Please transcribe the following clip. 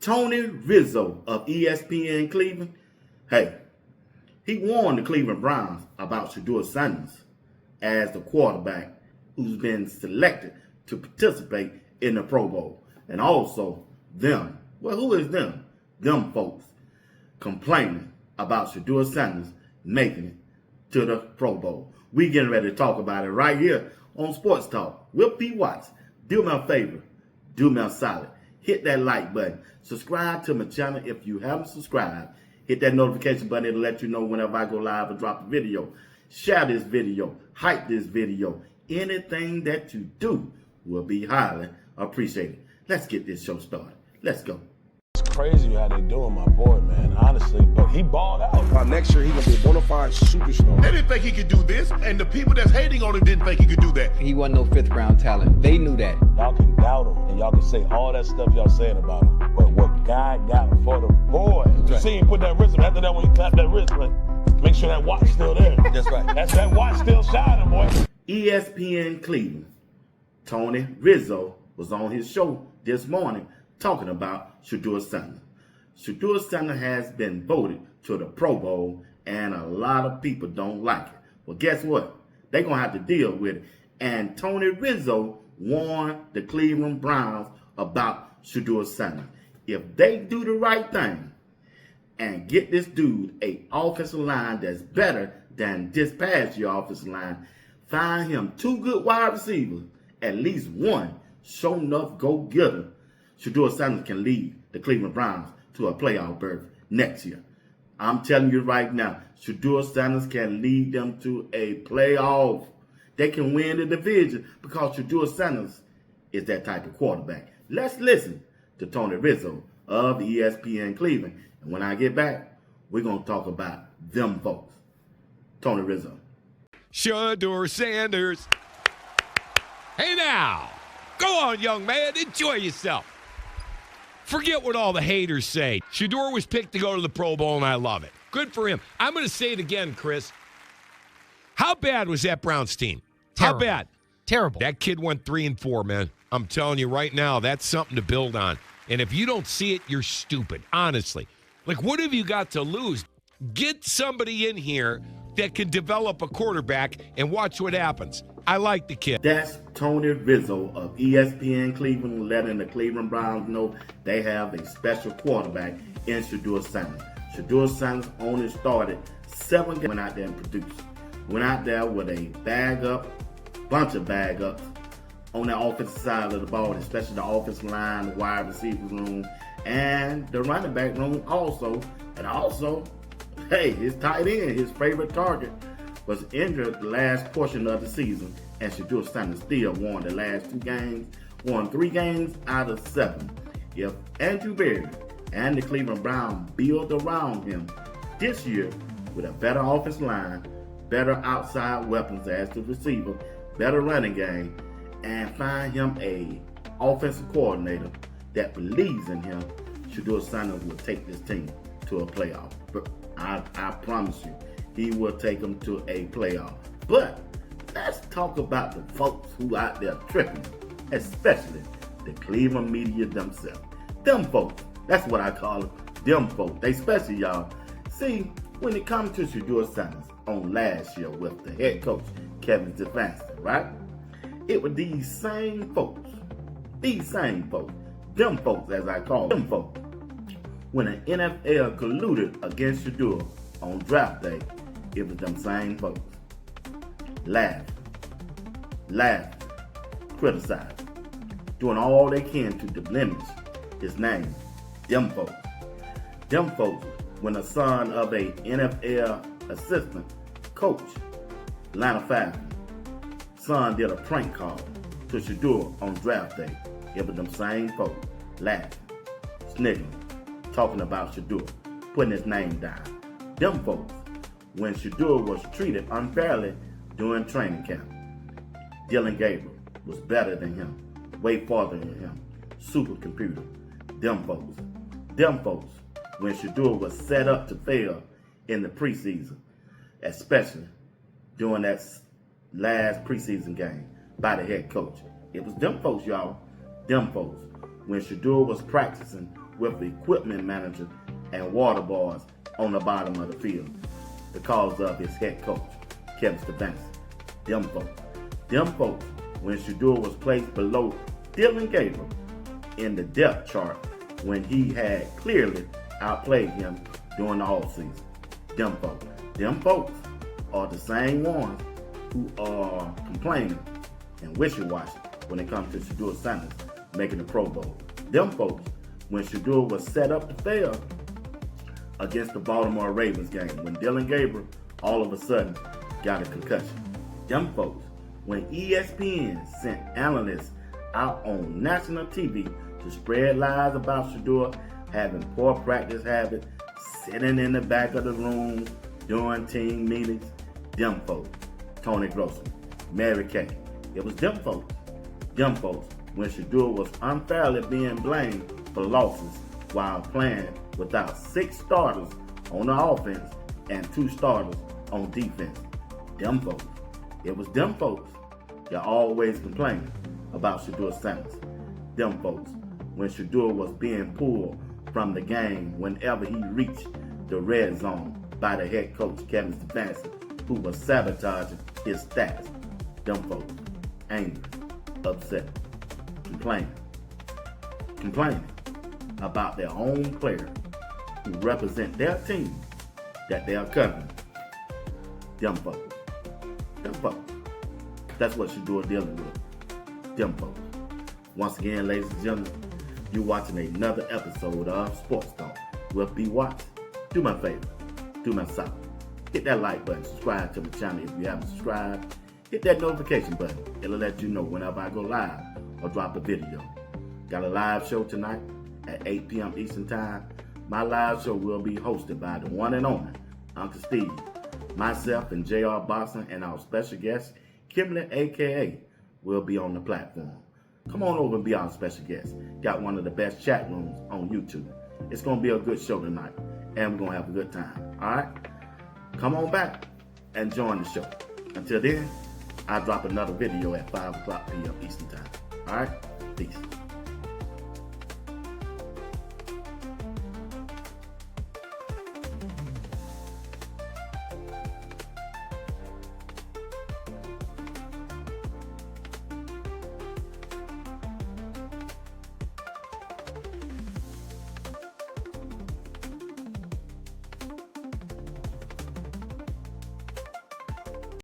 Tony Rizzo of ESPN Cleveland, hey, he warned the Cleveland Browns about SHEDEUR Sanders as the quarterback who's been selected to participate in the Pro Bowl. And also them, well, who is them? Them folks complaining about SHEDEUR Sanders making it to the Pro Bowl. We getting ready to talk about it right here on Sports Talk with P. Watts. Do me a favor, do me a solid. Hit that like button. Subscribe to my channel if you haven't subscribed. Hit that notification button. It'll let you know whenever I go live or drop a video. Share this video. Hype this video. Anything that you do will be highly appreciated. Let's get this show started. Let's go. It's crazy how they doing my boy, man, honestly. But he balled out. By next year, he's going to be a bona fide superstar. They didn't think he could do this, and the people that's hating on him didn't think he could do that. He wasn't no fifth round talent. They knew that. Y'all can doubt him, and y'all can say all that stuff y'all saying about him. But what God got for the boy, you see him put that wrist, after that when he clapped that wrist, make sure that watch still there. That's right. That's that watch still shining, boy. ESPN Cleveland, Tony Rizzo was on his show this morning talking about SHEDEUR Sanders. SHEDEUR Sanders has been voted to the Pro Bowl, and a lot of people don't like it. Well, guess what? They're going to have to deal with it. And Tony Rizzo warned the Cleveland Browns about SHEDEUR Sanders. If they do the right thing and get this dude an offensive line that's better than this past year offensive line, find him 2 good wide receivers, at least one sure enough go-getter, SHEDEUR Sanders can lead the Cleveland Browns to a playoff berth next year. I'm telling you right now, SHEDEUR Sanders can lead them to a playoff. They can win the division because SHEDEUR Sanders is that type of quarterback. Let's listen to Tony Rizzo of ESPN Cleveland. And when I get back, we're going to talk about them folks. Tony Rizzo. SHEDEUR Sanders. Hey now, go on, young man, enjoy yourself. Forget what all the haters say. SHEDEUR was picked to go to the Pro Bowl, and I love it. Good for him. I'm going to say it again, Chris. How bad was that Browns team? Terrible. How bad? Terrible. That kid went 3-4, man. I'm telling you right now, that's something to build on. And if you don't see it, you're stupid, honestly. Like, what have you got to lose? Get somebody in here that can develop a quarterback and watch what happens. I like the kid. That's Tony Rizzo of ESPN Cleveland letting the Cleveland Browns know they have a special quarterback in SHEDEUR Sanders. SHEDEUR Sanders only started 7 games, went out there and produced. Went out there with a bunch of bag ups on the offensive side of the ball, especially the offensive line, the wide receivers room, and the running back room also. And also, hey, his tight end, his favorite target, was injured the last portion of the season, and SHEDEUR Sanders still won the last 2 games, won 3 games out of 7. If Andrew Berry and the Cleveland Browns build around him this year with a better offensive line, better outside weapons as the receiver, better running game, and find him a offensive coordinator that believes in him, SHEDEUR Sanders will take this team to a playoff. But I promise you, he will take them to a playoff. But let's talk about the folks who out there tripping, especially the Cleveland media themselves. Them folks, that's what I call them folks. They special, y'all. See, when it comes to SHEDEUR Sanders on last year with the head coach, Kevin Stefanski, right? It was these same folks, them folks as I call them folks, when the NFL colluded against SHEDEUR on draft day, it was them same folks. Laugh, criticize, doing all they can to diminish his name. Them folks, when the son of a NFL assistant coach, Atlanta Falcons, son did a prank call to SHEDEUR on draft day. It was them same folks, laughing, sniggering, talking about SHEDEUR, putting his name down. Them folks, when SHEDEUR was treated unfairly during training camp. Dylan Gabriel was better than him, way farther than him, supercomputer. Them folks, when SHEDEUR was set up to fail in the preseason, especially during that last preseason game by the head coach. It was them folks, y'all. Them folks. When SHEDEUR was practicing with equipment managers and water boys on the bottom of the field because of his head coach, Kevin Stefanski. Them folks, when SHEDEUR was placed below Dillon Gabriel in the depth chart when he had clearly outplayed him during the offseason. Them folks are the same ones who are complaining and wishy-washy when it comes to SHEDEUR Sanders making the Pro Bowl. Them folks, when SHEDEUR was set up to fail against the Baltimore Ravens game, when Dillon Gabriel all of a sudden got a concussion. Them folks, when ESPN sent analysts out on national TV to spread lies about SHEDEUR having poor practice habits, sitting in the back of the room during team meetings. Them folks, Tony Grossman, Mary Kay. It was them folks when SHEDEUR was unfairly being blamed for losses while playing without 6 starters on the offense and 2 starters on defense. Them folks. It was them folks that always complaining about SHEDEUR Sanders. Them folks when SHEDEUR was being pulled from the game whenever he reached the red zone by the head coach Kevin Stefanski, who was sabotaging his stats. Them folks angry, upset, complaining about their own players who represent their team that they are covering. Them folks. That's what SHEDEUR dealing with. Them folks. Once again, ladies and gentlemen, you're watching another episode of Sports Talk with B. Watts. Do my favor. Do my solid. Hit that like button. Subscribe to my channel if you haven't subscribed. Hit that notification button. It'll let you know whenever I go live or drop a video. Got a live show tonight at 8 p.m. Eastern Time. My live show will be hosted by the one and only Uncle Steve, myself, and JR Boxing, and our special guest, Kimberly, a.k.a. will be on the platform. Come on over and be our special guest. Got one of the best chat rooms on YouTube. It's going to be a good show tonight, and we're going to have a good time. All right? Come on back and join the show. Until then, I'll drop another video at 5 o'clock p.m. Eastern Time. All right? Peace.